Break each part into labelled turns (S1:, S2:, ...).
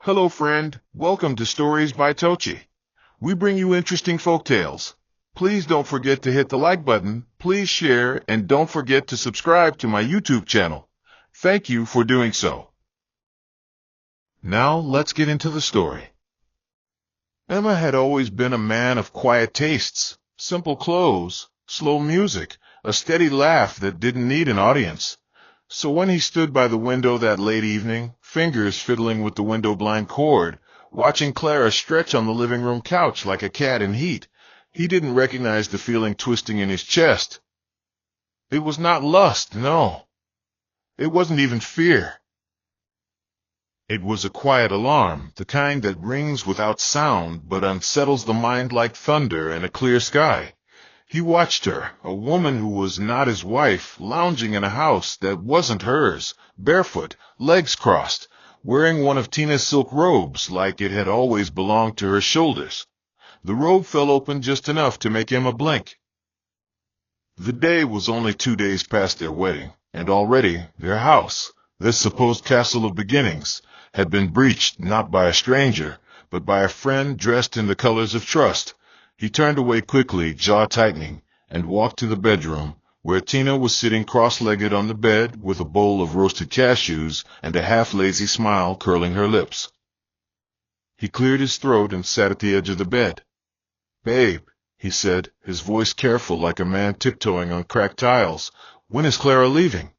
S1: Hello friend, welcome to Stories by Tocci. We bring you interesting folk tales. Please don't forget to hit the like button, please share, and don't forget to subscribe to my YouTube channel. Thank you for doing so. Now let's get into the story. Emma had always been a man of quiet tastes, simple clothes, slow music, a steady laugh that didn't need an audience. So when he stood by the window that late evening, fingers fiddling with the window blind cord, watching Clara stretch on the living room couch like a cat in heat, he didn't recognize the feeling twisting in his chest. It was not lust, no. It wasn't even fear. It was a quiet alarm, the kind that rings without sound but unsettles the mind like thunder in a clear sky. He watched her, a woman who was not his wife, lounging in a house that wasn't hers, barefoot, legs crossed, wearing one of Tina's silk robes like it had always belonged to her shoulders. The robe fell open just enough to make Emma blink. The day was only 2 days past their wedding, and already their house, this supposed castle of beginnings, had been breached not by a stranger, but by a friend dressed in the colors of trust. He turned away quickly, jaw tightening, and walked to the bedroom, where Tina was sitting cross-legged on the bed with a bowl of roasted cashews and a half-lazy smile curling her lips. He cleared his throat and sat at the edge of the bed. "Babe," he said, his voice careful like a man tiptoeing on cracked tiles, "when is Clara leaving?"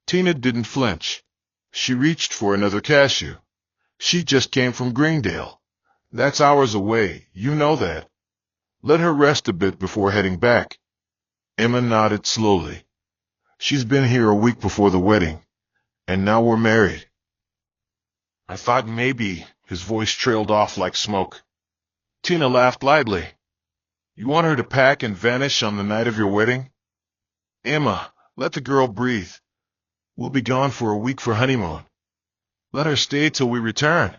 S1: Tina didn't flinch. She reached for another cashew. "She just came from Greendale. That's hours away, you know that. Let her rest a bit before heading back." Emma nodded slowly. "She's been here a week before the wedding, and now we're married." "I thought maybe," his voice trailed off like smoke. Tina laughed lightly. "You want her to pack and vanish on the night of your wedding?" "Emma, let the girl breathe. We'll be gone for a week for honeymoon. Let her stay till we return."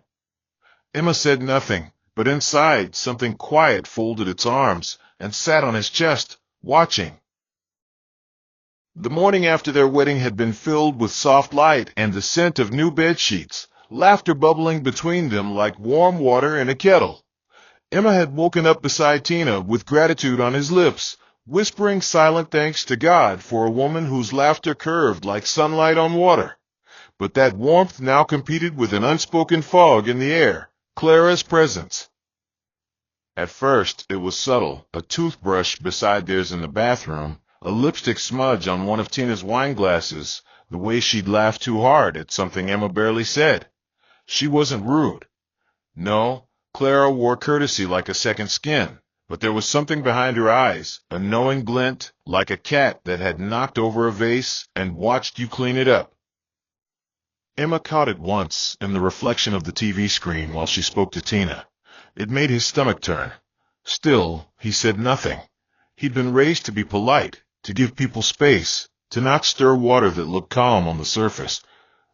S1: Emma said nothing, but inside something quiet folded its arms and sat on his chest, watching. The morning after their wedding had been filled with soft light and the scent of new bed sheets, laughter bubbling between them like warm water in a kettle. Emma had woken up beside Tina with gratitude on his lips, whispering silent thanks to God for a woman whose laughter curved like sunlight on water. But that warmth now competed with an unspoken fog in the air, Clara's presence. At first it was subtle, a toothbrush beside theirs in the bathroom, a lipstick smudge on one of Tina's wine glasses, the way she'd laughed too hard at something Emma barely said. She wasn't rude. No, Clara wore courtesy like a second skin, but there was something behind her eyes, a knowing glint, like a cat that had knocked over a vase and watched you clean it up. Emma caught it once in the reflection of the TV screen while she spoke to Tina. It made his stomach turn. Still, he said nothing. He'd been raised to be polite, to give people space, to not stir water that looked calm on the surface.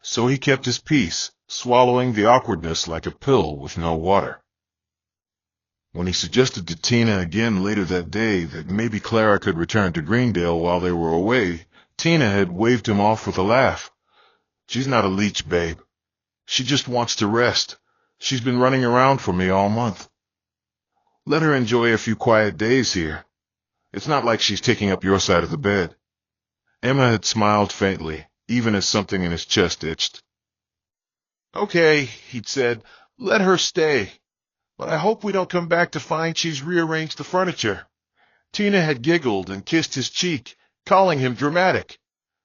S1: So he kept his peace, swallowing the awkwardness like a pill with no water. When he suggested to Tina again later that day that maybe Clara could return to Greendale while they were away, Tina had waved him off with a laugh. "She's not a leech, babe. She just wants to rest. She's been running around for me all month. Let her enjoy a few quiet days here. It's not like she's taking up your side of the bed." Emma had smiled faintly, even as something in his chest itched. "Okay," he'd said, "let her stay. But I hope we don't come back to find she's rearranged the furniture." Tina had giggled and kissed his cheek, calling him dramatic.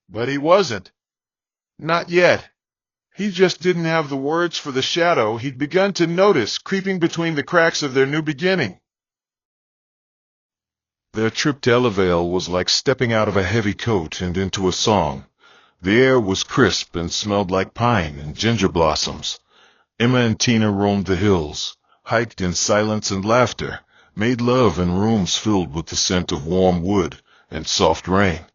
S1: But he wasn't. Not yet. He just didn't have the words for the shadow he'd begun to notice creeping between the cracks of their new beginning. Their trip to Ellavale was like stepping out of a heavy coat and into a song. The air was crisp and smelled like pine and ginger blossoms. Emma and Tina roamed the hills, hiked in silence and laughter, made love in rooms filled with the scent of warm wood and soft rain.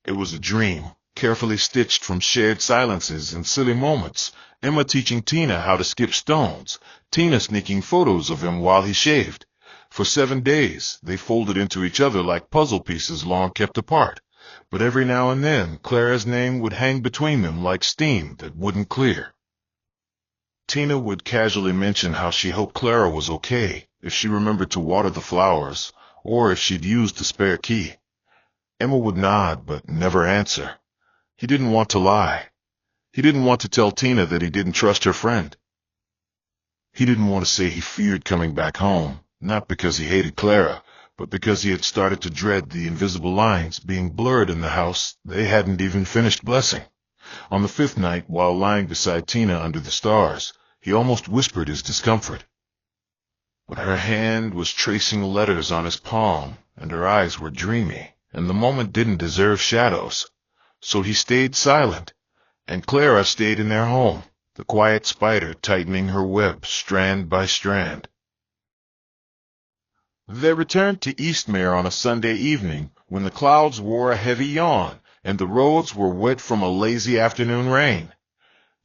S1: It was a dream, carefully stitched from shared silences and silly moments, Emma teaching Tina how to skip stones, Tina sneaking photos of him while he shaved. For 7 days they folded into each other like puzzle pieces long kept apart, but every now and then Clara's name would hang between them like steam that wouldn't clear. Tina would casually mention how she hoped Clara was okay, if she remembered to water the flowers, or if she'd used the spare key. Emma would nod, but never answer. He didn't want to lie. He didn't want to tell Tina that he didn't trust her friend. He didn't want to say he feared coming back home, not because he hated Clara, but because he had started to dread the invisible lines being blurred in the house they hadn't even finished blessing. On the fifth night, while lying beside Tina under the stars, he almost whispered his discomfort. But her hand was tracing letters on his palm, and her eyes were dreamy, and the moment didn't deserve shadows. So he stayed silent, and Clara stayed in their home, the quiet spider tightening her web strand by strand. They returned to Eastmere on a Sunday evening when the clouds wore a heavy yawn and the roads were wet from a lazy afternoon rain.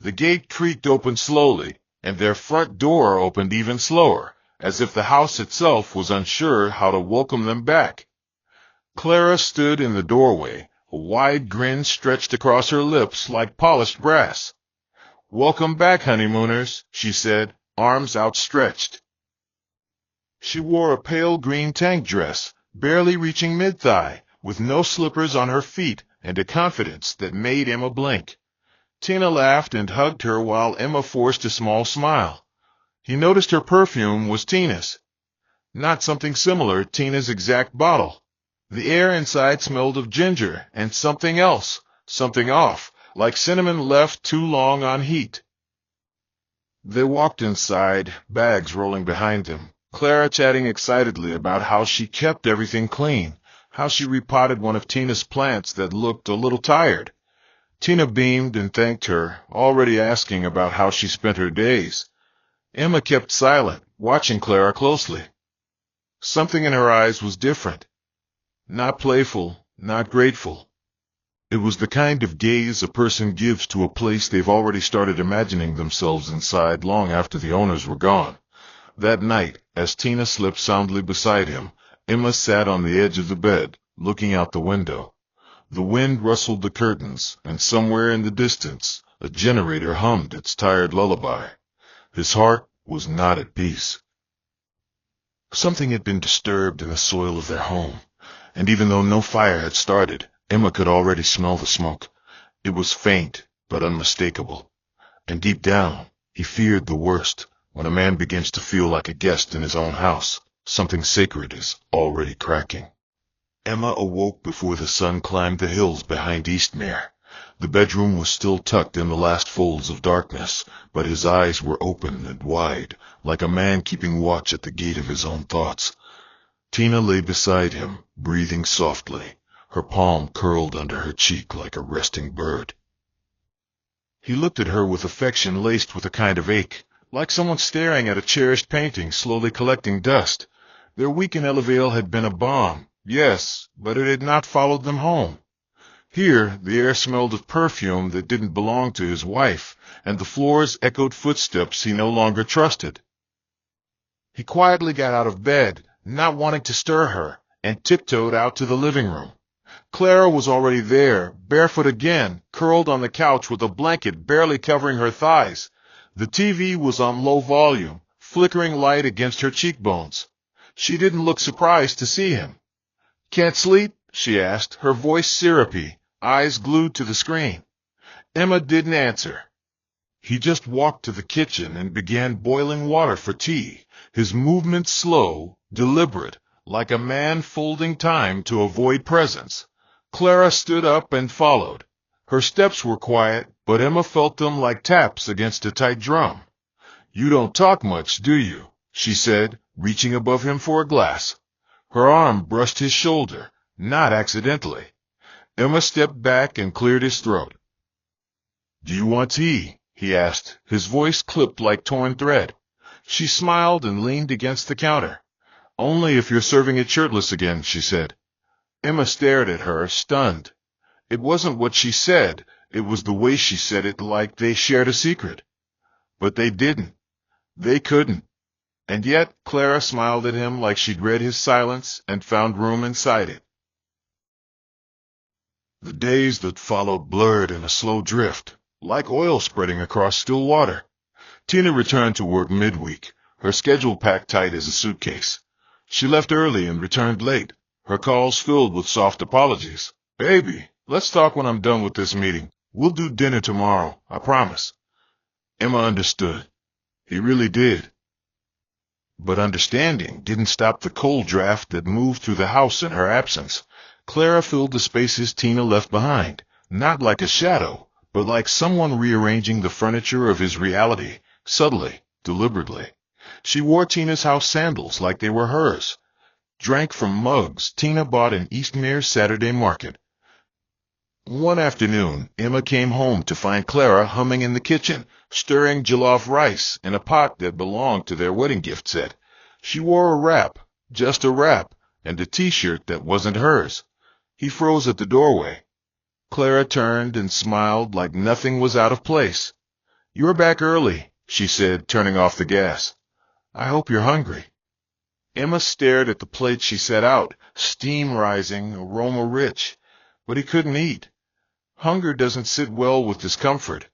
S1: The gate creaked open slowly, and their front door opened even slower, as if the house itself was unsure how to welcome them back. Clara stood in the doorway, a wide grin stretched across her lips like polished brass. "Welcome back, honeymooners," she said, arms outstretched. She wore a pale green tank dress, barely reaching mid-thigh, with no slippers on her feet and a confidence that made Emma blink. Tina laughed and hugged her while Emma forced a small smile. He noticed her perfume was Tina's. Not something similar, Tina's exact bottle. The air inside smelled of ginger and something else, something off, like cinnamon left too long on heat. They walked inside, bags rolling behind them, Clara chatting excitedly about how she kept everything clean, how she repotted one of Tina's plants that looked a little tired. Tina beamed and thanked her, already asking about how she spent her days. Emma kept silent, watching Clara closely. Something in her eyes was different. Not playful, not grateful. It was the kind of gaze a person gives to a place they've already started imagining themselves inside long after the owners were gone. That night, as Tina slept soundly beside him, Emma sat on the edge of the bed, looking out the window. The wind rustled the curtains, and somewhere in the distance, a generator hummed its tired lullaby. His heart was not at peace. Something had been disturbed in the soil of their home, and even though no fire had started, Emma could already smell the smoke. It was faint, but unmistakable. And deep down, he feared the worst. When a man begins to feel like a guest in his own house, something sacred is already cracking. Emma awoke before the sun climbed the hills behind Eastmere. The bedroom was still tucked in the last folds of darkness, but his eyes were open and wide, like a man keeping watch at the gate of his own thoughts. Tina lay beside him, breathing softly, her palm curled under her cheek like a resting bird. He looked at her with affection laced with a kind of ache, like someone staring at a cherished painting slowly collecting dust. Their week in Elevale had been a bomb, yes, but it had not followed them home. Here, the air smelled of perfume that didn't belong to his wife, and the floors echoed footsteps he no longer trusted. He quietly got out of bed, not wanting to stir her, and tiptoed out to the living room. Clara was already there, barefoot again, curled on the couch with a blanket barely covering her thighs. The TV was on low volume, flickering light against her cheekbones. She didn't look surprised to see him. "Can't sleep?" she asked, her voice syrupy, eyes glued to the screen. Emma didn't answer. He just walked to the kitchen and began boiling water for tea, his movements slow, deliberate, like a man folding time to avoid presence. Clara stood up and followed. Her steps were quiet, but Emma felt them like taps against a tight drum. "You don't talk much, do you?" she said, reaching above him for a glass. Her arm brushed his shoulder, not accidentally. Emma stepped back and cleared his throat. "Do you want tea?" he asked, his voice clipped like torn thread. She smiled and leaned against the counter. "Only if you're serving it shirtless again," she said. Emma stared at her, stunned. It wasn't what she said, it was the way she said it, like they shared a secret. But they didn't. They couldn't. And yet Clara smiled at him like she'd read his silence and found room inside it. The days that followed blurred in a slow drift, like oil spreading across still water. Tina returned to work midweek, her schedule packed tight as a suitcase. She left early and returned late, her calls filled with soft apologies. "Baby, let's talk when I'm done with this meeting. We'll do dinner tomorrow, I promise." Emma understood. He really did. But understanding didn't stop the cold draft that moved through the house in her absence. Clara filled the spaces Tina left behind, not like a shadow, but like someone rearranging the furniture of his reality, subtly, deliberately. She wore Tina's house sandals like they were hers, drank from mugs Tina bought in Eastmere's Saturday market. One afternoon, Emma came home to find Clara humming in the kitchen, stirring jollof rice in a pot that belonged to their wedding gift set. She wore a wrap, just a wrap, and a t-shirt that wasn't hers. He froze at the doorway. Clara turned and smiled like nothing was out of place. "You're back early," she said, turning off the gas. "I hope you're hungry." Emma stared at the plate she set out, steam rising, aroma rich. But he couldn't eat. Hunger doesn't sit well with discomfort.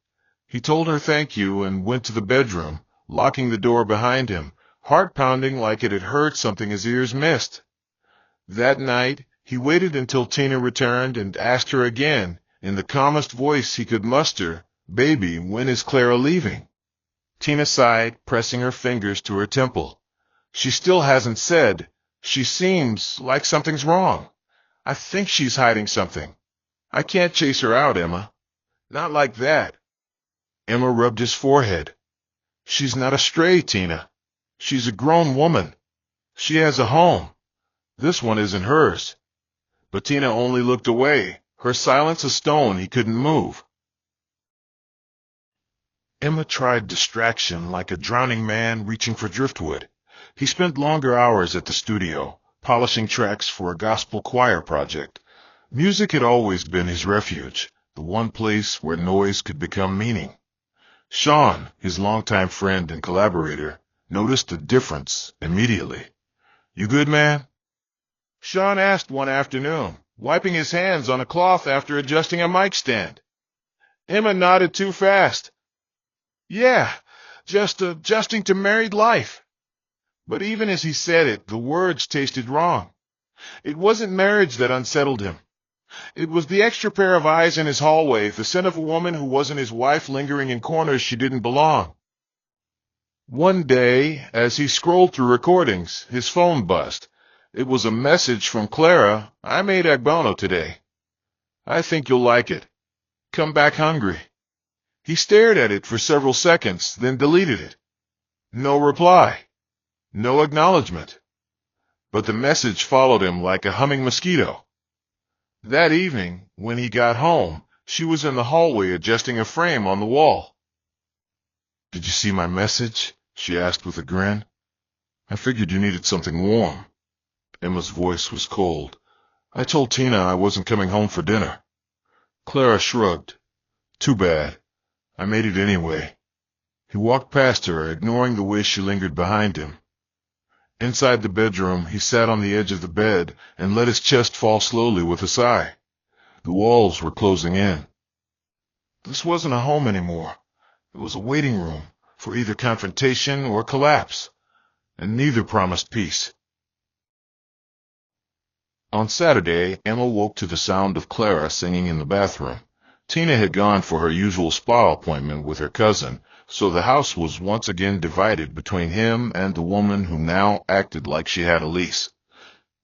S1: He told her thank you and went to the bedroom, locking the door behind him, heart pounding like it had heard something his ears missed. That night, he waited until Tina returned and asked her again, in the calmest voice he could muster, "Baby, when is Clara leaving?" Tina sighed, pressing her fingers to her temple. "She still hasn't said. She seems like something's wrong. I think she's hiding something. I can't chase her out, Emma. Not like that." Emma rubbed his forehead. "She's not a stray, Tina. She's a grown woman. She has a home. This one isn't hers." But Tina only looked away, her silence a stone he couldn't move. Emma tried distraction like a drowning man reaching for driftwood. He spent longer hours at the studio, polishing tracks for a gospel choir project. Music had always been his refuge, the one place where noise could become meaning. Sean, his longtime friend and collaborator, noticed the difference immediately. "You good, man?" Sean asked one afternoon, wiping his hands on a cloth after adjusting a mic stand. Emma nodded too fast. "Yeah, just adjusting to married life." But even as he said it, the words tasted wrong. It wasn't marriage that unsettled him. It was the extra pair of eyes in his hallway, the scent of a woman who wasn't his wife lingering in corners she didn't belong. One day, as he scrolled through recordings, his phone buzzed. It was a message from Clara. "I made egg bono today. I think you'll like it. Come back hungry." He stared at it for several seconds, then deleted it. No reply. No acknowledgement. But the message followed him like a humming mosquito. That evening, when he got home, she was in the hallway adjusting a frame on the wall. "Did you see my message?" she asked with a grin. "I figured you needed something warm." Emma's voice was cold. "I told Tina I wasn't coming home for dinner." Clara shrugged. "Too bad. I made it anyway." He walked past her, ignoring the way she lingered behind him. Inside the bedroom, he sat on the edge of the bed and let his chest fall slowly with a sigh. The walls were closing in. This wasn't a home anymore. It was a waiting room for either confrontation or collapse, and neither promised peace. On Saturday, Emma woke to the sound of Clara singing in the bathroom. Tina had gone for her usual spa appointment with her cousin, so the house was once again divided between him and the woman who now acted like she had a lease.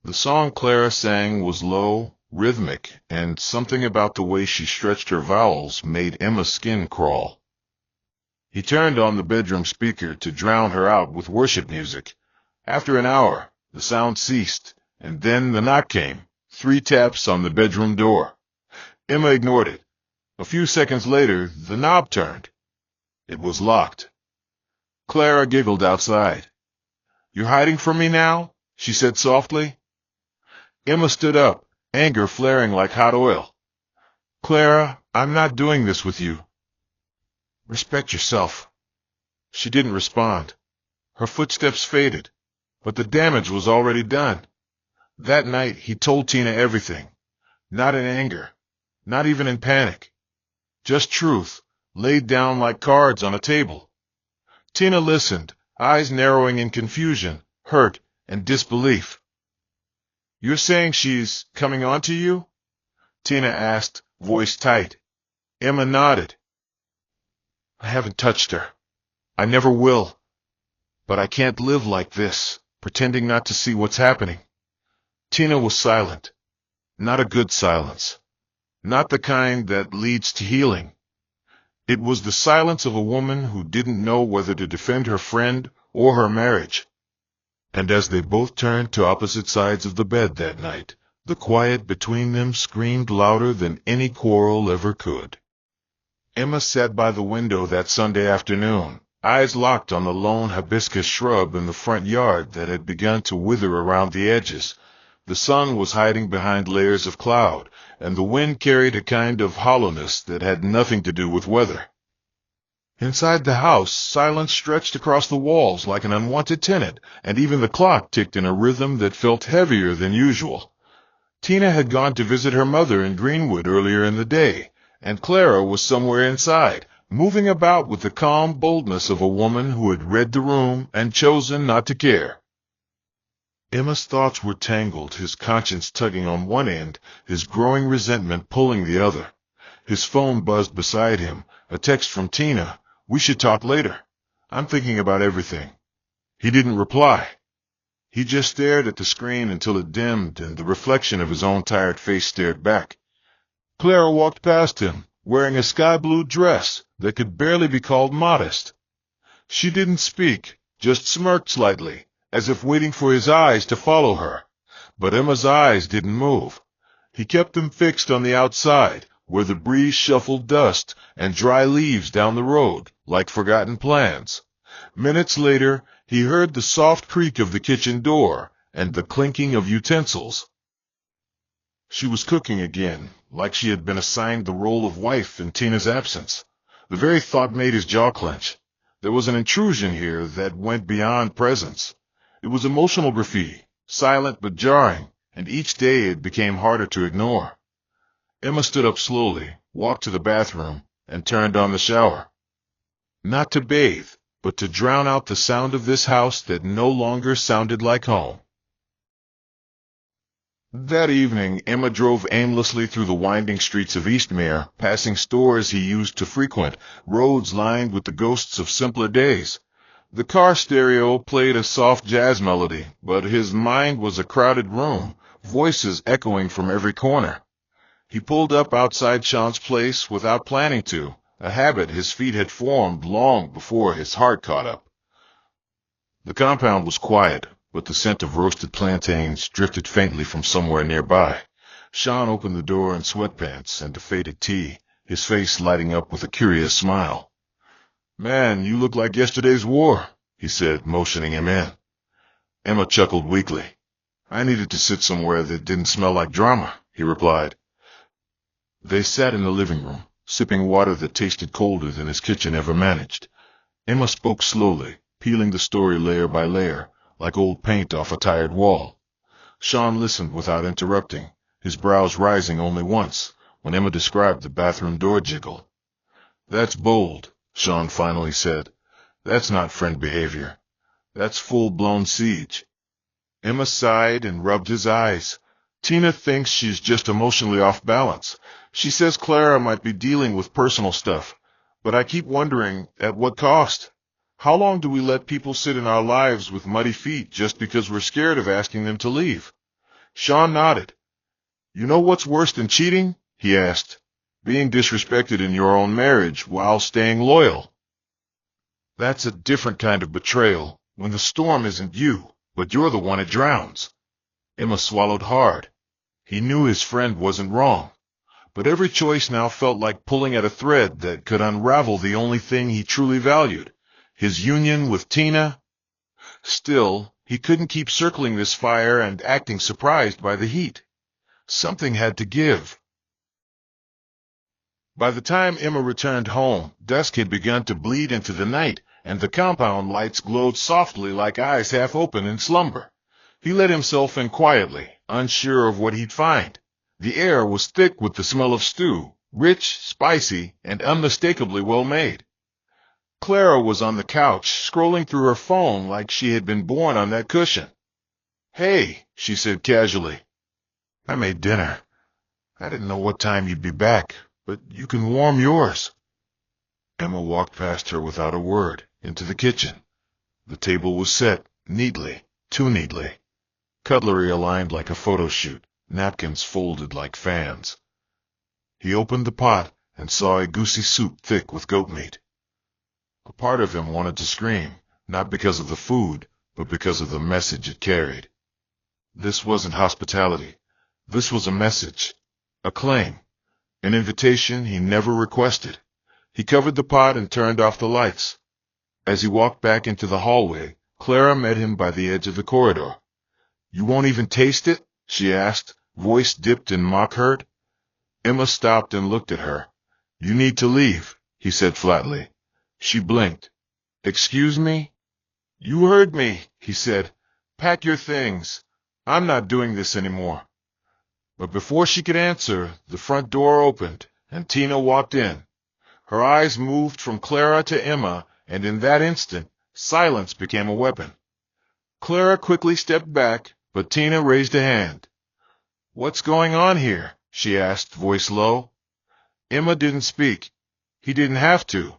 S1: The song Clara sang was low, rhythmic, and something about the way she stretched her vowels made Emma's skin crawl. He turned on the bedroom speaker to drown her out with worship music. After an hour, the sound ceased, and then the knock came, 3 taps on the bedroom door. Emma ignored it. A few seconds later, the knob turned. It was locked. Clara giggled outside. "You're hiding from me now?" she said softly. Emma stood up, anger flaring like hot oil. "Clara, I'm not doing this with you." "Respect yourself." She didn't respond. Her footsteps faded, but the damage was already done. That night, he told Tina everything. Not in anger, not even in panic. Just truth, laid down like cards on a table. Tina listened, eyes narrowing in confusion, hurt, and disbelief. "You're saying she's coming on to you?" Tina asked, voice tight. Emma nodded. "I haven't touched her. I never will. But I can't live like this, pretending not to see what's happening." Tina was silent. Not a good silence. Not the kind that leads to healing. It was the silence of a woman who didn't know whether to defend her friend or her marriage. And as they both turned to opposite sides of the bed that night, the quiet between them screamed louder than any quarrel ever could. Emma sat by the window that Sunday afternoon, eyes locked on the lone hibiscus shrub in the front yard that had begun to wither around the edges. The sun was hiding behind layers of cloud, and the wind carried a kind of hollowness that had nothing to do with weather. Inside the house, silence stretched across the walls like an unwanted tenant, and even the clock ticked in a rhythm that felt heavier than usual. Tina had gone to visit her mother in Greenwood earlier in the day, and Clara was somewhere inside, moving about with the calm boldness of a woman who had read the room and chosen not to care. Emma's thoughts were tangled, his conscience tugging on one end, his growing resentment pulling the other. His phone buzzed beside him, a text from Tina. "We should talk later. I'm thinking about everything." He didn't reply. He just stared at the screen until it dimmed and the reflection of his own tired face stared back. Clara walked past him, wearing a sky-blue dress that could barely be called modest. She didn't speak, just smirked slightly, as if waiting for his eyes to follow her. But Emma's eyes didn't move. He kept them fixed on the outside, where the breeze shuffled dust and dry leaves down the road, like forgotten plans. Minutes later, he heard the soft creak of the kitchen door and the clinking of utensils. She was cooking again, like she had been assigned the role of wife in Tina's absence. The very thought made his jaw clench. There was an intrusion here that went beyond presence. It was emotional graffiti, silent but jarring, and each day it became harder to ignore. Emma stood up slowly, walked to the bathroom, and turned on the shower. Not to bathe, but to drown out the sound of this house that no longer sounded like home. That evening, Emma drove aimlessly through the winding streets of Eastmere, passing stores he used to frequent, roads lined with the ghosts of simpler days. The car stereo played a soft jazz melody, but his mind was a crowded room, voices echoing from every corner. He pulled up outside Sean's place without planning to, a habit his feet had formed long before his heart caught up. The compound was quiet, but the scent of roasted plantains drifted faintly from somewhere nearby. Sean opened the door in sweatpants and a faded tee, his face lighting up with a curious smile. "Man, you look like yesterday's war," he said, motioning him in. Emma chuckled weakly. "I needed to sit somewhere that didn't smell like drama," he replied. They sat in the living room, sipping water that tasted colder than his kitchen ever managed. Emma spoke slowly, peeling the story layer by layer, like old paint off a tired wall. Sean listened without interrupting, his brows rising only once, when Emma described the bathroom door jiggle. "That's bold," Sean finally said. "That's not friend behavior. That's full-blown siege." Emma sighed and rubbed his eyes. "Tina thinks she's just emotionally off balance. She says Clara might be dealing with personal stuff. But I keep wondering, at what cost? How long do we let people sit in our lives with muddy feet just because we're scared of asking them to leave?" Sean nodded. "You know what's worse than cheating?" he asked. "Being disrespected in your own marriage while staying loyal. That's a different kind of betrayal, when the storm isn't you, but you're the one it drowns." Emma swallowed hard. He knew his friend wasn't wrong, but every choice now felt like pulling at a thread that could unravel the only thing he truly valued, his union with Tina. Still, he couldn't keep circling this fire and acting surprised by the heat. Something had to give. By the time Emma returned home, dusk had begun to bleed into the night, and the compound lights glowed softly like eyes half open in slumber. He let himself in quietly, unsure of what he'd find. The air was thick with the smell of stew, rich, spicy, and unmistakably well made. Clara was on the couch, scrolling through her phone like she had been born on that cushion. "Hey," she said casually. "I made dinner. I didn't know what time you'd be back, but you can warm yours." Emma walked past her without a word, into the kitchen. The table was set, neatly, too neatly. Cutlery aligned like a photo shoot, napkins folded like fans. He opened the pot and saw a goosey soup thick with goat meat. A part of him wanted to scream, not because of the food, but because of the message it carried. This wasn't hospitality. This was a message, a claim, an invitation he never requested. He covered the pot and turned off the lights. As he walked back into the hallway, Clara met him by the edge of the corridor. "You won't even taste it?" she asked, voice dipped in mock hurt. Emma stopped and looked at her. "You need to leave," he said flatly. She blinked. "Excuse me?" "You heard me," he said. "Pack your things. I'm not doing this anymore." But before she could answer, the front door opened, and Tina walked in. Her eyes moved from Clara to Emma, and in that instant, silence became a weapon. Clara quickly stepped back, but Tina raised a hand. "What's going on here?" she asked, voice low. Emma didn't speak. He didn't have to.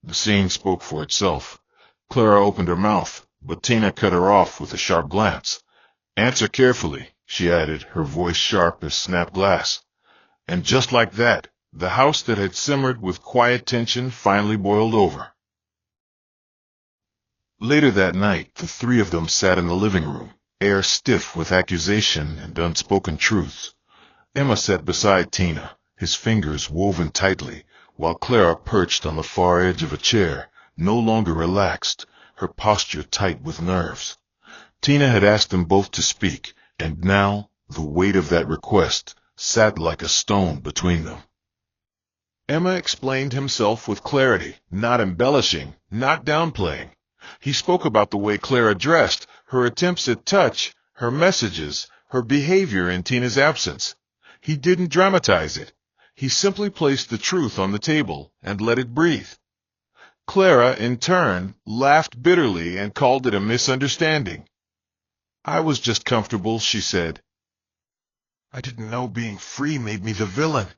S1: The scene spoke for itself. Clara opened her mouth, but Tina cut her off with a sharp glance. "Answer carefully," she added, her voice sharp as snapped glass. And just like that, the house that had simmered with quiet tension finally boiled over. Later that night, the three of them sat in the living room, air stiff with accusation and unspoken truths. Emma sat beside Tina, his fingers woven tightly, while Clara perched on the far edge of a chair, no longer relaxed, her posture tight with nerves. Tina had asked them both to speak, and now the weight of that request sat like a stone between them. Emma explained himself with clarity, not embellishing, not downplaying. He spoke about the way Clara dressed, her attempts at touch, her messages, her behavior in Tina's absence. He didn't dramatize it. He simply placed the truth on the table and let it breathe. Clara, in turn, laughed bitterly and called it a misunderstanding. "I was just comfortable," she said. "I didn't know being free made me the villain."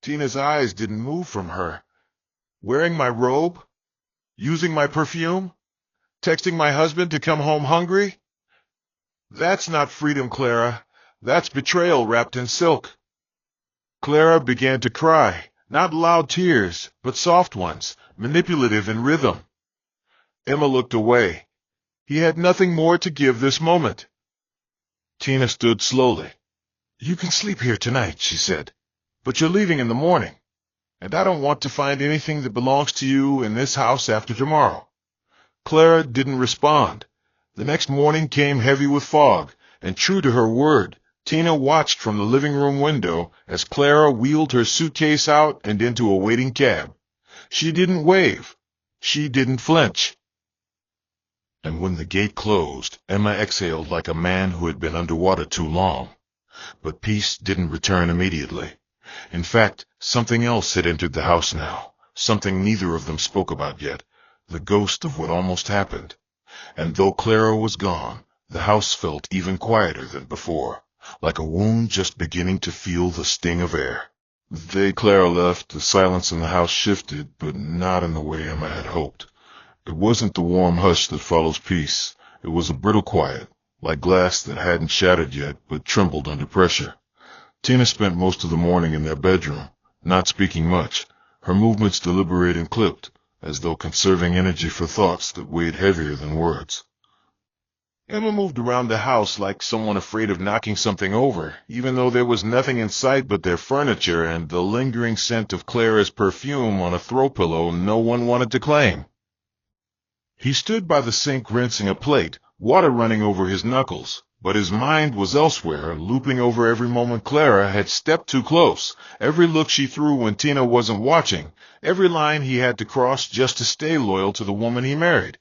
S1: Tina's eyes didn't move from her. "Wearing my robe? Using my perfume? Texting my husband to come home hungry? That's not freedom, Clara. That's betrayal wrapped in silk." Clara began to cry, not loud tears, but soft ones, manipulative in rhythm. Emma looked away. He had nothing more to give this moment. Tina stood slowly. "You can sleep here tonight," she said, "but you're leaving in the morning, and I don't want to find anything that belongs to you in this house after tomorrow." Clara didn't respond. The next morning came heavy with fog, and true to her word, Tina watched from the living room window as Clara wheeled her suitcase out and into a waiting cab. She didn't wave. She didn't flinch. And when the gate closed, Emma exhaled like a man who had been underwater too long. But peace didn't return immediately. In fact, something else had entered the house now, something neither of them spoke about yet, the ghost of what almost happened. And though Clara was gone, the house felt even quieter than before, like a wound just beginning to feel the sting of air. The day Clara left, the silence in the house shifted, but not in the way Emma had hoped. It wasn't the warm hush that follows peace. It was a brittle quiet, like glass that hadn't shattered yet, but trembled under pressure. Tina spent most of the morning in their bedroom, not speaking much, her movements deliberate and clipped, as though conserving energy for thoughts that weighed heavier than words. Emma moved around the house like someone afraid of knocking something over, even though there was nothing in sight but their furniture and the lingering scent of Clara's perfume on a throw pillow no one wanted to claim. He stood by the sink rinsing a plate, water running over his knuckles, but his mind was elsewhere, looping over every moment Clara had stepped too close, every look she threw when Tina wasn't watching, every line he had to cross just to stay loyal to the woman he married.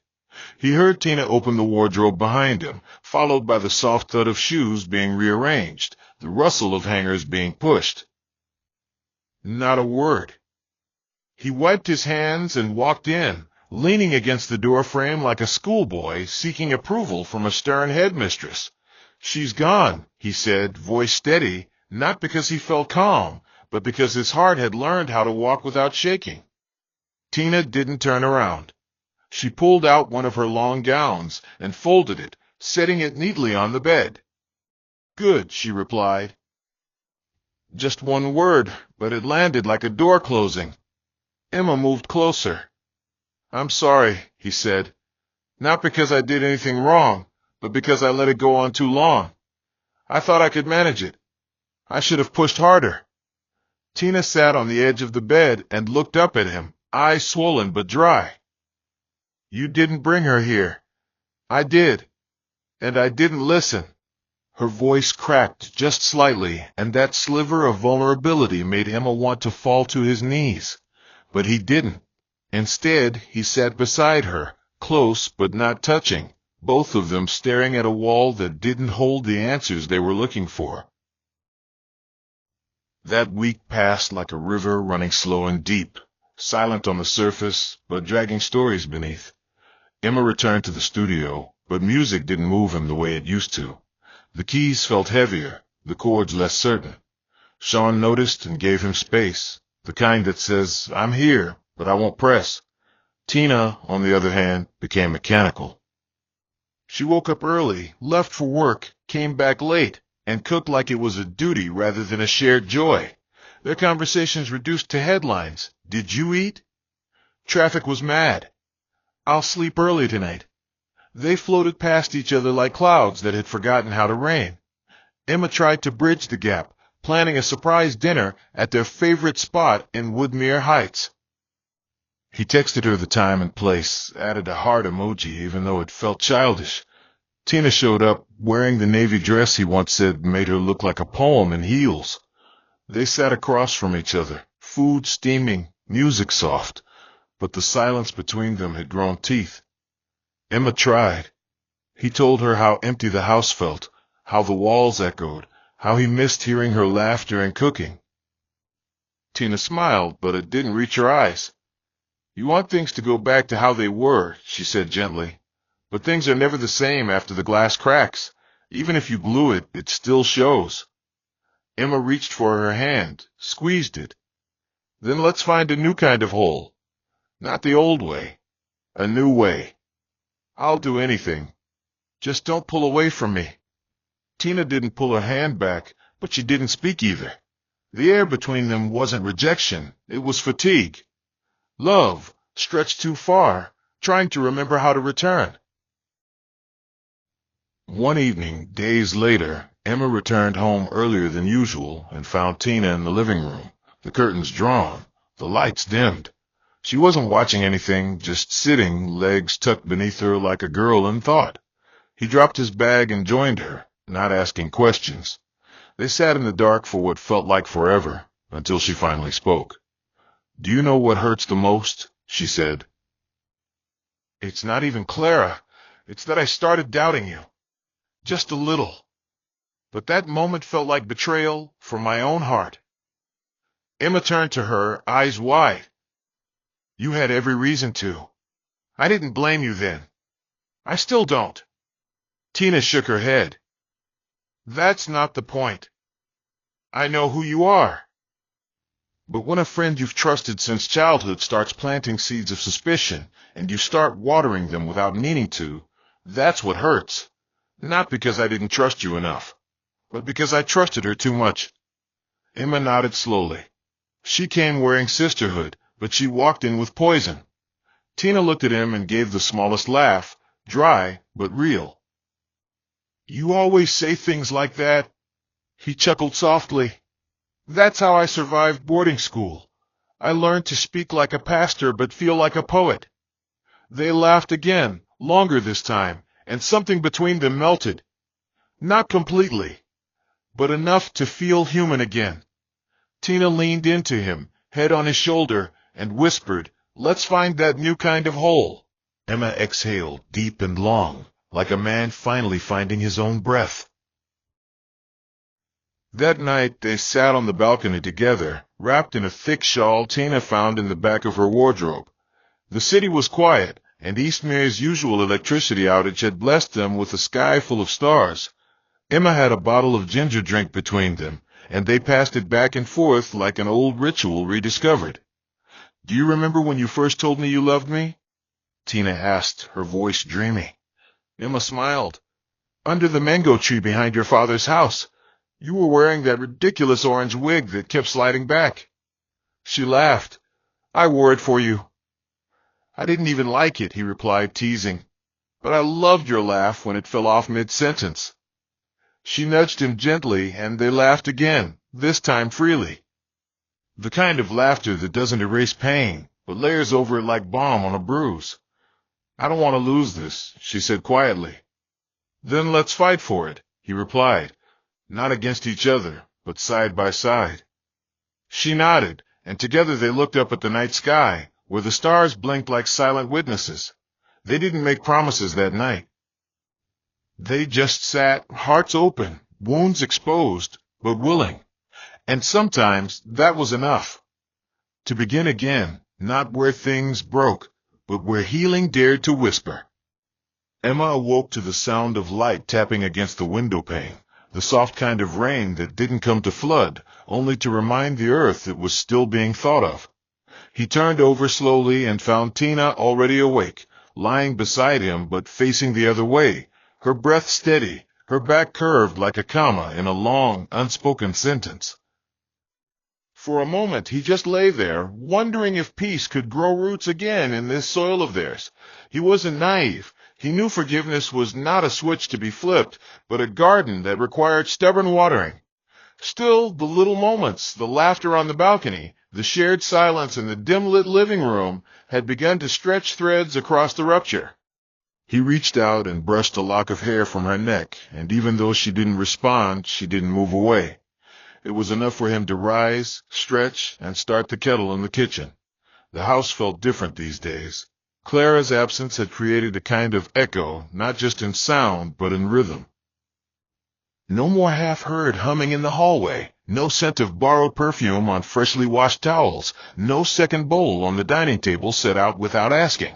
S1: He heard Tina open the wardrobe behind him, followed by the soft thud of shoes being rearranged, the rustle of hangers being pushed. Not a word. He wiped his hands and walked in, leaning against the doorframe like a schoolboy seeking approval from a stern headmistress. "She's gone," he said, voice steady, not because he felt calm, but because his heart had learned how to walk without shaking. Tina didn't turn around. She pulled out one of her long gowns and folded it, setting it neatly on the bed. "Good," she replied. Just one word, but it landed like a door closing. Emma moved closer. "I'm sorry," he said. "Not because I did anything wrong, but because I let it go on too long. I thought I could manage it. I should have pushed harder." Tina sat on the edge of the bed and looked up at him, eyes swollen but dry. "You didn't bring her here." "I did. And I didn't listen." Her voice cracked just slightly, and that sliver of vulnerability made Emma want to fall to his knees. But he didn't. Instead, he sat beside her, close but not touching, both of them staring at a wall that didn't hold the answers they were looking for. That week passed like a river running slow and deep, silent on the surface, but dragging stories beneath. Emma returned to the studio, but music didn't move him the way it used to. The keys felt heavier, the chords less certain. Sean noticed and gave him space, the kind that says, "I'm here, but I won't press." Tina, on the other hand, became mechanical. She woke up early, left for work, came back late, and cooked like it was a duty rather than a shared joy. Their conversations reduced to headlines. "Did you eat?" "Traffic was mad." "I'll sleep early tonight." They floated past each other like clouds that had forgotten how to rain. Emma tried to bridge the gap, planning a surprise dinner at their favorite spot in Woodmere Heights. He texted her the time and place, added a heart emoji even though it felt childish. Tina showed up, wearing the navy dress he once said made her look like a poem in heels. They sat across from each other, food steaming, music soft, but the silence between them had grown teeth. Emma tried. He told her how empty the house felt, how the walls echoed, how he missed hearing her laughter and cooking. Tina smiled, but it didn't reach her eyes. "You want things to go back to how they were," she said gently. "But things are never the same after the glass cracks. Even if you glue it, it still shows." Emma reached for her hand, squeezed it. "Then let's find a new kind of hole. Not the old way. A new way. I'll do anything. Just don't pull away from me." Tina didn't pull her hand back, but she didn't speak either. The air between them wasn't rejection, it was fatigue. Love, stretched too far, trying to remember how to return. One evening, days later, Emma returned home earlier than usual and found Tina in the living room, the curtains drawn, the lights dimmed. She wasn't watching anything, just sitting, legs tucked beneath her like a girl in thought. He dropped his bag and joined her, not asking questions. They sat in the dark for what felt like forever, until she finally spoke. "Do you know what hurts the most?" she said. "It's not even Clara. It's that I started doubting you. Just a little. But that moment felt like betrayal from my own heart." Emma turned to her, eyes wide. "You had every reason to. I didn't blame you then. I still don't." Tina shook her head. "That's not the point. I know who you are. But when a friend you've trusted since childhood starts planting seeds of suspicion, and you start watering them without meaning to, that's what hurts. Not because I didn't trust you enough, but because I trusted her too much." Emma nodded slowly. She came wearing sisterhood, but she walked in with poison. Tina looked at him and gave the smallest laugh, dry but real. "You always say things like that." He chuckled softly. "That's how I survived boarding school. I learned to speak like a pastor but feel like a poet." They laughed again, longer this time, and something between them melted. Not completely, but enough to feel human again. Tina leaned into him, head on his shoulder, and whispered, "Let's find that new kind of hole." Emma exhaled, deep and long, like a man finally finding his own breath. That night they sat on the balcony together, wrapped in a thick shawl Tina found in the back of her wardrobe. The city was quiet, and Eastmere's usual electricity outage had blessed them with a sky full of stars. Emma had a bottle of ginger drink between them, and they passed it back and forth like an old ritual rediscovered. "Do you remember when you first told me you loved me?" Tina asked, her voice dreamy. Emma smiled. "Under the mango tree behind your father's house. You were wearing that ridiculous orange wig that kept sliding back." She laughed. "I wore it for you." "I didn't even like it," he replied, teasing. "But I loved your laugh when it fell off mid-sentence." She nudged him gently, and they laughed again, this time freely. The kind of laughter that doesn't erase pain, but layers over it like balm on a bruise. "I don't want to lose this," she said quietly. "Then let's fight for it," he replied, not against each other, but side by side. She nodded, and together they looked up at the night sky, where the stars blinked like silent witnesses. They didn't make promises that night. They just sat, hearts open, wounds exposed, but willing. And sometimes that was enough. To begin again, not where things broke, but where healing dared to whisper. Emma awoke to the sound of light tapping against the window pane, the soft kind of rain that didn't come to flood, only to remind the earth it was still being thought of. He turned over slowly and found Tina already awake, lying beside him but facing the other way, her breath steady, her back curved like a comma in a long, unspoken sentence. For a moment he just lay there, wondering if peace could grow roots again in this soil of theirs. He wasn't naive. He knew forgiveness was not a switch to be flipped, but a garden that required stubborn watering. Still, the little moments, the laughter on the balcony, the shared silence in the dim-lit living room, had begun to stretch threads across the rupture. He reached out and brushed a lock of hair from her neck, and even though she didn't respond, she didn't move away. It was enough for him to rise, stretch, and start the kettle in the kitchen. The house felt different these days. Clara's absence had created a kind of echo, not just in sound, but in rhythm. No more half-heard humming in the hallway, no scent of borrowed perfume on freshly washed towels, no second bowl on the dining table set out without asking.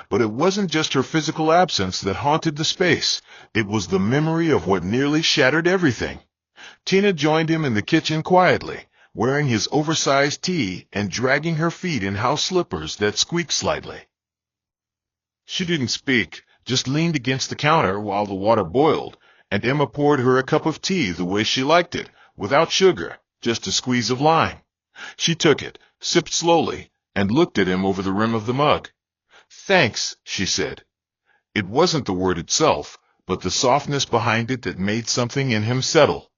S1: But it wasn't just her physical absence that haunted the space. It was the memory of what nearly shattered everything. Tina joined him in the kitchen quietly, wearing his oversized tee and dragging her feet in house slippers that squeaked slightly. She didn't speak, just leaned against the counter while the water boiled, and Emma poured her a cup of tea the way she liked it, without sugar, just a squeeze of lime. She took it, sipped slowly, and looked at him over the rim of the mug. "Thanks," she said. It wasn't the word itself, but the softness behind it that made something in him settle.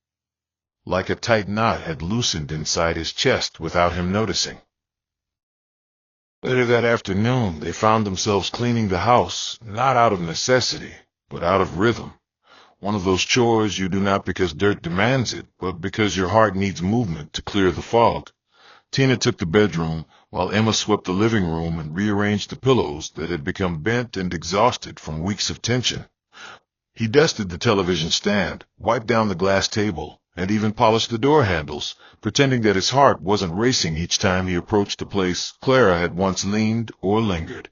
S1: Like a tight knot had loosened inside his chest without him noticing. Later that afternoon, they found themselves cleaning the house, not out of necessity, but out of rhythm. One of those chores you do not because dirt demands it, but because your heart needs movement to clear the fog. Tina took the bedroom, while Emma swept the living room and rearranged the pillows that had become bent and exhausted from weeks of tension. He dusted the television stand, wiped down the glass table, and even polished the door handles, pretending that his heart wasn't racing each time he approached a place Clara had once leaned or lingered.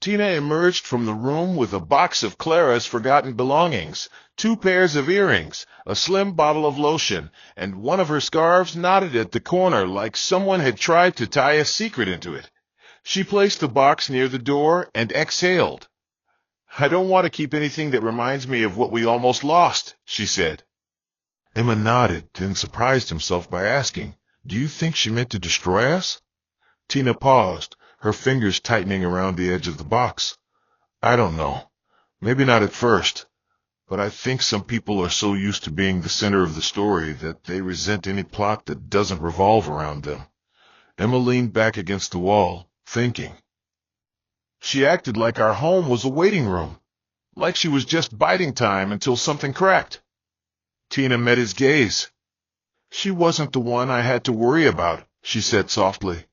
S1: Tina emerged from the room with a box of Clara's forgotten belongings, 2 pairs of earrings, a slim bottle of lotion, and one of her scarves knotted at the corner like someone had tried to tie a secret into it. She placed the box near the door and exhaled. "I don't want to keep anything that reminds me of what we almost lost," she said. Emma nodded, then surprised himself by asking, "Do you think she meant to destroy us?" Tina paused, her fingers tightening around the edge of the box. "I don't know. Maybe not at first. But I think some people are so used to being the center of the story that they resent any plot that doesn't revolve around them." Emma leaned back against the wall, thinking. "She acted like our home was a waiting room, like she was just biding time until something cracked." Tina met his gaze. "She wasn't the one I had to worry about," she said softly.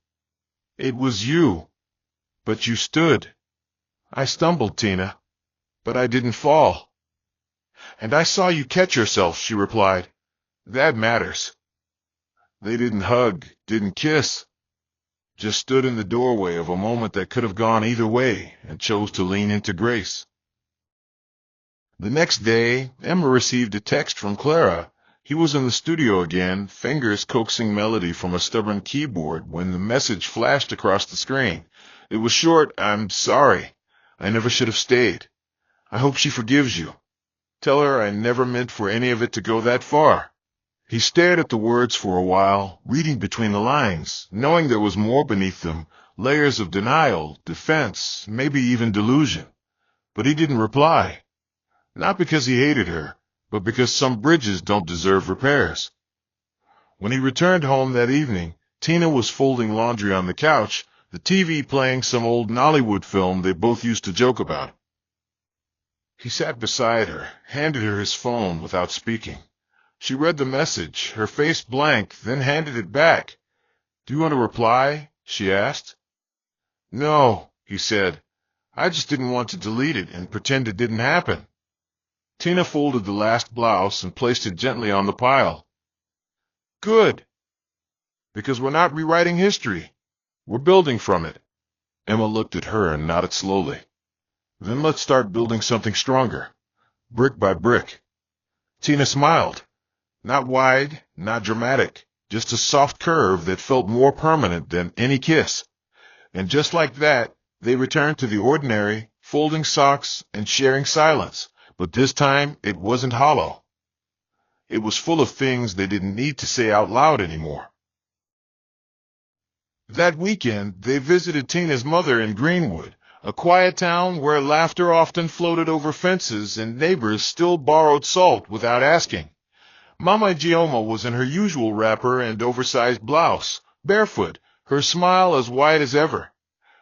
S1: "It was you. But you stood." "I stumbled, Tina, but I didn't fall." "And I saw you catch yourself," she replied. "That matters." They didn't hug, didn't kiss, just stood in the doorway of a moment that could have gone either way and chose to lean into grace. The next day, Emma received a text from Clara. He was in the studio again, fingers coaxing melody from a stubborn keyboard when the message flashed across the screen. It was short, "I'm sorry. I never should have stayed. I hope she forgives you. Tell her I never meant for any of it to go that far." He stared at the words for a while, reading between the lines, knowing there was more beneath them, layers of denial, defense, maybe even delusion. But he didn't reply. Not because he hated her, but because some bridges don't deserve repairs. When he returned home that evening, Tina was folding laundry on the couch, the TV playing some old Nollywood film they both used to joke about. He sat beside her, handed her his phone without speaking. She read the message, her face blank, then handed it back. "Do you want to reply?" she asked. "No," he said. "I just didn't want to delete it and pretend it didn't happen." Tina folded the last blouse and placed it gently on the pile. "Good. Because we're not rewriting history. We're building from it." Emma looked at her and nodded slowly. "Then let's start building something stronger, brick by brick." Tina smiled. Not wide, not dramatic, just a soft curve that felt more permanent than any kiss. And just like that, they returned to the ordinary, folding socks and sharing silence. But this time, it wasn't hollow. It was full of things they didn't need to say out loud anymore. That weekend, they visited Tina's mother in Greenwood, a quiet town where laughter often floated over fences and neighbors still borrowed salt without asking. Mama Gioma was in her usual wrapper and oversized blouse, barefoot, her smile as wide as ever.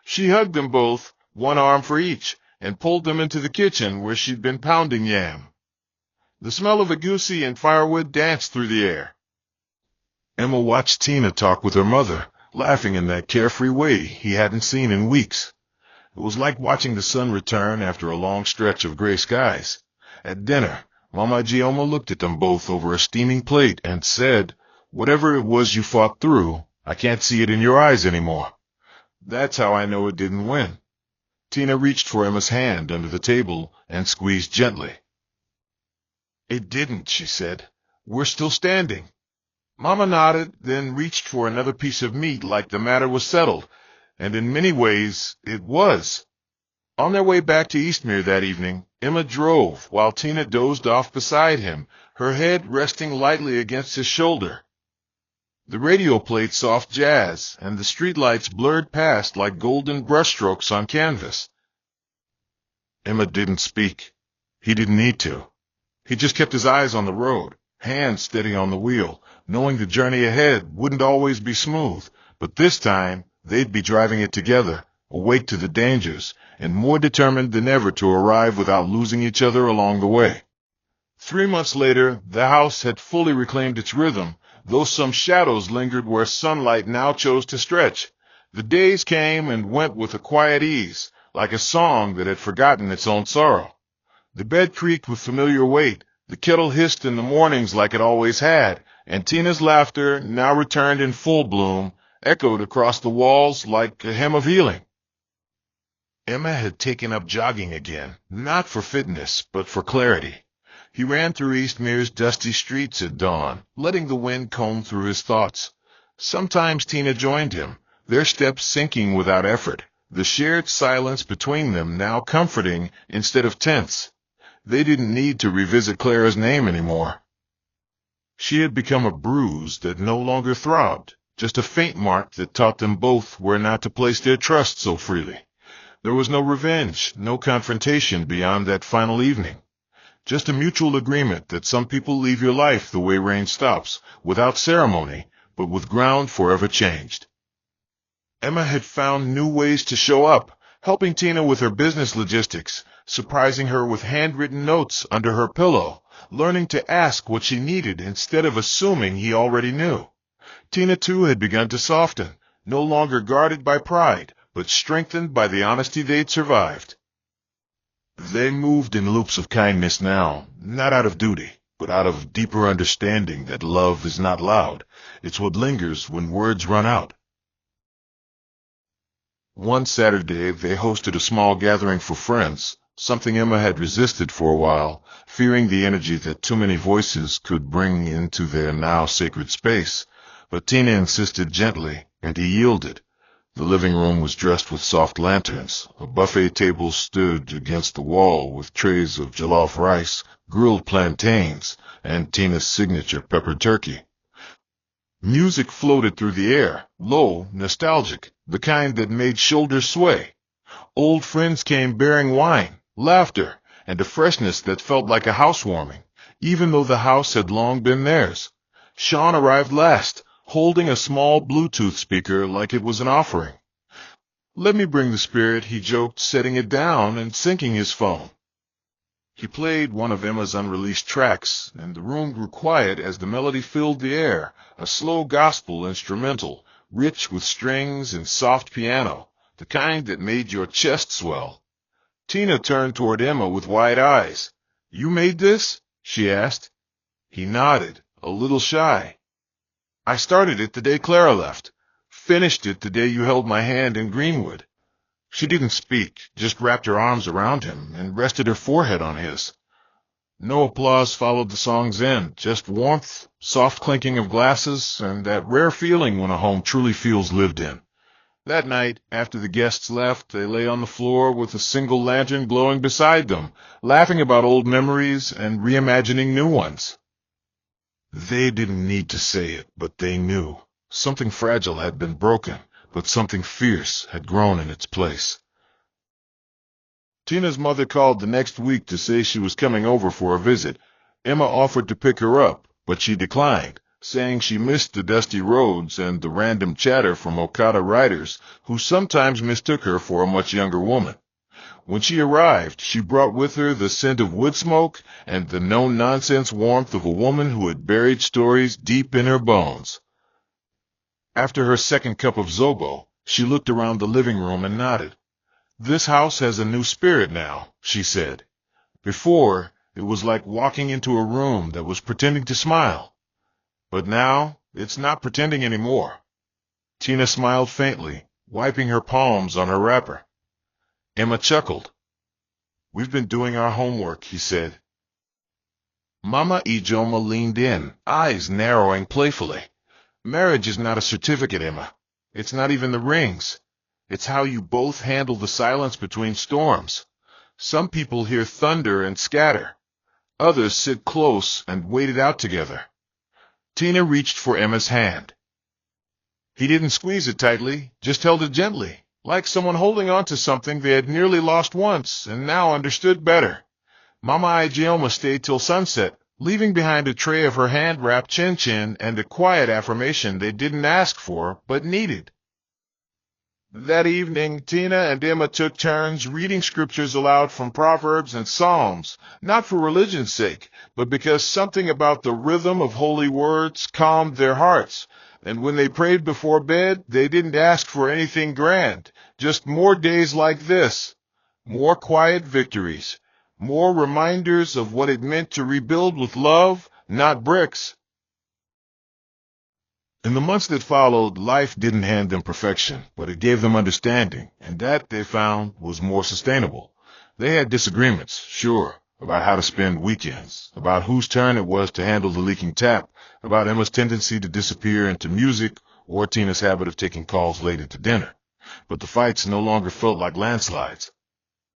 S1: She hugged them both, one arm for each, and pulled them into the kitchen where she'd been pounding yam. The smell of egusi and firewood danced through the air. Emma watched Tina talk with her mother, laughing in that carefree way he hadn't seen in weeks. It was like watching the sun return after a long stretch of gray skies. At dinner, Mama Gioma looked at them both over a steaming plate and said, "Whatever it was you fought through, I can't see it in your eyes anymore. That's how I know it didn't win." Tina reached for Emma's hand under the table and squeezed gently. "It didn't," she said. "We're still standing." Mama nodded, then reached for another piece of meat like the matter was settled, and in many ways it was. On their way back to Eastmere that evening, Emma drove while Tina dozed off beside him, her head resting lightly against his shoulder. The radio played soft jazz, and the streetlights blurred past like golden brushstrokes on canvas. Emma didn't speak. He didn't need to. He just kept his eyes on the road, hands steady on the wheel, knowing the journey ahead wouldn't always be smooth, but this time they'd be driving it together, awake to the dangers, and more determined than ever to arrive without losing each other along the way. 3 months later, the house had fully reclaimed its rhythm, though some shadows lingered where sunlight now chose to stretch. The days came and went with a quiet ease, like a song that had forgotten its own sorrow. The bed creaked with familiar weight, the kettle hissed in the mornings like it always had, and Tina's laughter, now returned in full bloom, echoed across the walls like a hymn of healing. Emma had taken up jogging again, not for fitness, but for clarity. He ran through Eastmere's dusty streets at dawn, letting the wind comb through his thoughts. Sometimes Tina joined him, their steps sinking without effort, the shared silence between them now comforting instead of tense. They didn't need to revisit Clara's name anymore. She had become a bruise that no longer throbbed, just a faint mark that taught them both where not to place their trust so freely. There was no revenge, no confrontation beyond that final evening. Just a mutual agreement that some people leave your life the way rain stops, without ceremony, but with ground forever changed. Emma had found new ways to show up, helping Tina with her business logistics, surprising her with handwritten notes under her pillow, learning to ask what she needed instead of assuming he already knew. Tina, too, had begun to soften, no longer guarded by pride, but strengthened by the honesty they'd survived. They moved in loops of kindness now, not out of duty, but out of deeper understanding that love is not loud. It's what lingers when words run out. One Saturday, they hosted a small gathering for friends, something Emma had resisted for a while, fearing the energy that too many voices could bring into their now sacred space. But Tina insisted gently, and he yielded. The living room was dressed with soft lanterns. A buffet table stood against the wall with trays of jollof rice, grilled plantains, and Tina's signature pepper turkey. Music floated through the air, low, nostalgic, the kind that made shoulders sway. Old friends came bearing wine, laughter, and a freshness that felt like a housewarming, even though the house had long been theirs. Sean arrived last, holding a small Bluetooth speaker like it was an offering. "Let me bring the spirit," he joked, setting it down and syncing his phone. He played one of Emma's unreleased tracks, and the room grew quiet as the melody filled the air, a slow gospel instrumental, rich with strings and soft piano, the kind that made your chest swell. Tina turned toward Emma with wide eyes. "You made this?" she asked. He nodded, a little shy. "I started it the day Clara left. Finished it the day you held my hand in Greenwood." She didn't speak, just wrapped her arms around him and rested her forehead on his. No applause followed the song's end, just warmth, soft clinking of glasses, and that rare feeling when a home truly feels lived in. That night, after the guests left, they lay on the floor with a single lantern glowing beside them, laughing about old memories and reimagining new ones. They didn't need to say it, but they knew. Something fragile had been broken, but something fierce had grown in its place. Tina's mother called the next week to say she was coming over for a visit. Emma offered to pick her up, but she declined, saying she missed the dusty roads and the random chatter from Okada riders who sometimes mistook her for a much younger woman. When she arrived, she brought with her the scent of wood smoke and the no-nonsense warmth of a woman who had buried stories deep in her bones. After her second cup of Zobo, she looked around the living room and nodded. "This house has a new spirit now," she said. "Before, it was like walking into a room that was pretending to smile. But now, it's not pretending anymore." Tina smiled faintly, wiping her palms on her wrapper. Emma chuckled. "We've been doing our homework," he said. Mama Ijoma leaned in, eyes narrowing playfully. "Marriage is not a certificate, Emma. It's not even the rings. It's how you both handle the silence between storms. Some people hear thunder and scatter. Others sit close and wait it out together." Tina reached for Emma's hand. He didn't squeeze it tightly, just held it gently, like someone holding on to something they had nearly lost once and now understood better. Mama Ijeoma stayed till sunset, leaving behind a tray of her hand-wrapped chin-chin and a quiet affirmation they didn't ask for but needed. That evening, Tina and Emma took turns reading scriptures aloud from Proverbs and Psalms, not for religion's sake, but because something about the rhythm of holy words calmed their hearts. And when they prayed before bed, they didn't ask for anything grand, just more days like this, more quiet victories, more reminders of what it meant to rebuild with love, not bricks. In the months that followed, life didn't hand them perfection, but it gave them understanding, and that, they found, was more sustainable. They had disagreements, sure, about how to spend weekends, about whose turn it was to handle the leaking tap, about Emma's tendency to disappear into music, or Tina's habit of taking calls late into dinner. But the fights no longer felt like landslides.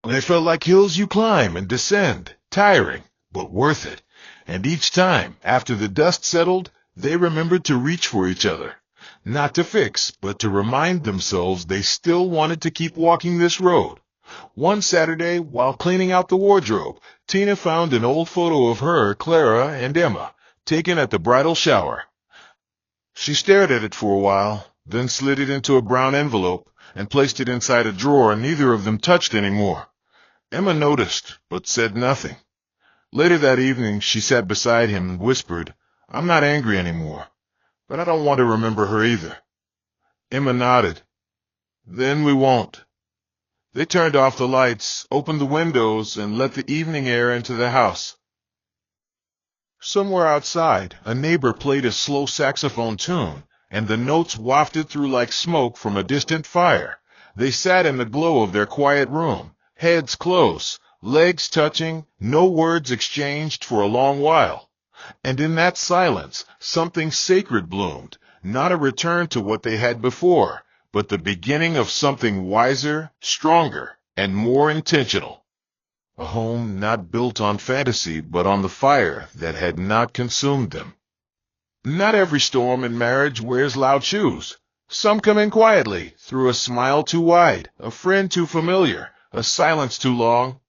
S1: They felt like hills you climb and descend, tiring, but worth it. And each time, after the dust settled, they remembered to reach for each other, not to fix, but to remind themselves they still wanted to keep walking this road. One Saturday, while cleaning out the wardrobe, Tina found an old photo of her, Clara, and Emma, taken at the bridal shower. She stared at it for a while, then slid it into a brown envelope and placed it inside a drawer neither of them touched anymore. Emma noticed, but said nothing. Later that evening, she sat beside him and whispered, "I'm not angry anymore, but I don't want to remember her either." Emma nodded. "Then we won't." They turned off the lights, opened the windows, and let the evening air into the house. Somewhere outside, a neighbor played a slow saxophone tune, and the notes wafted through like smoke from a distant fire. They sat in the glow of their quiet room, heads close, legs touching, no words exchanged for a long while. And in that silence, something sacred bloomed, not a return to what they had before, but the beginning of something wiser, stronger, and more intentional. A home not built on fantasy, but on the fire that had not consumed them. Not every storm in marriage wears loud shoes. Some come in quietly, through a smile too wide, a friend too familiar, a silence too long.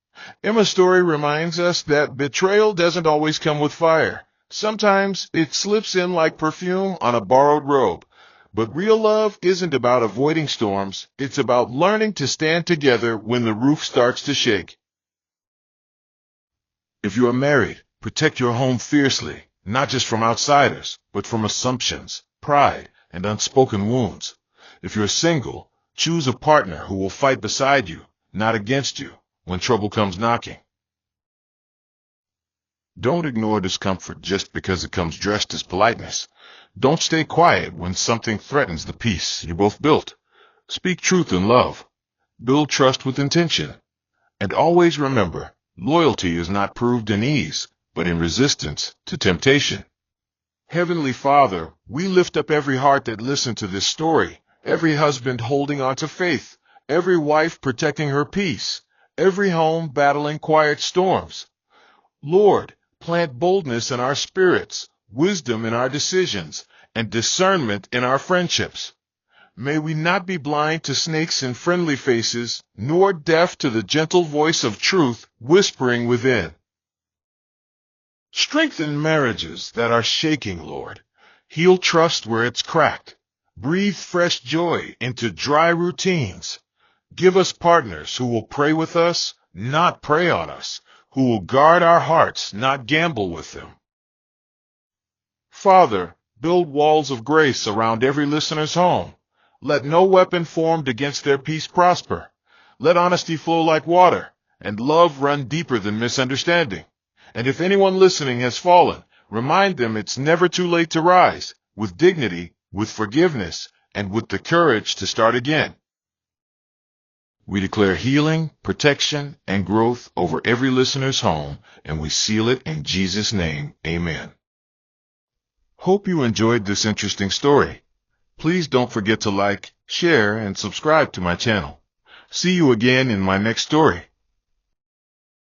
S1: Emma's story reminds us that betrayal doesn't always come with fire. Sometimes it slips in like perfume on a borrowed robe. But real love isn't about avoiding storms. It's about learning to stand together when the roof starts to shake. If you are married, protect your home fiercely, not just from outsiders, but from assumptions, pride, and unspoken wounds. If you're single, choose a partner who will fight beside you, not against you, when trouble comes knocking. Don't ignore discomfort just because it comes dressed as politeness. Don't stay quiet when something threatens the peace you both built. Speak truth in love. Build trust with intention. And always remember, loyalty is not proved in ease, but in resistance to temptation. Heavenly Father, we lift up every heart that listened to this story, every husband holding on to faith, every wife protecting her peace, every home battling quiet storms. Lord, plant boldness in our spirits, wisdom in our decisions, and discernment in our friendships. May we not be blind to snakes in friendly faces, nor deaf to the gentle voice of truth whispering within. Strengthen marriages that are shaking, Lord. Heal trust where it's cracked. Breathe fresh joy into dry routines. Give us partners who will pray with us, not prey on us, who will guard our hearts, not gamble with them. Father, build walls of grace around every listener's home. Let no weapon formed against their peace prosper. Let honesty flow like water, and love run deeper than misunderstanding. And if anyone listening has fallen, remind them it's never too late to rise, with dignity, with forgiveness, and with the courage to start again. We declare healing, protection, and growth over every listener's home, and we seal it in Jesus' name. Amen. Hope you enjoyed this interesting story. Please don't forget to like, share, and subscribe to my channel. See you again in my next story.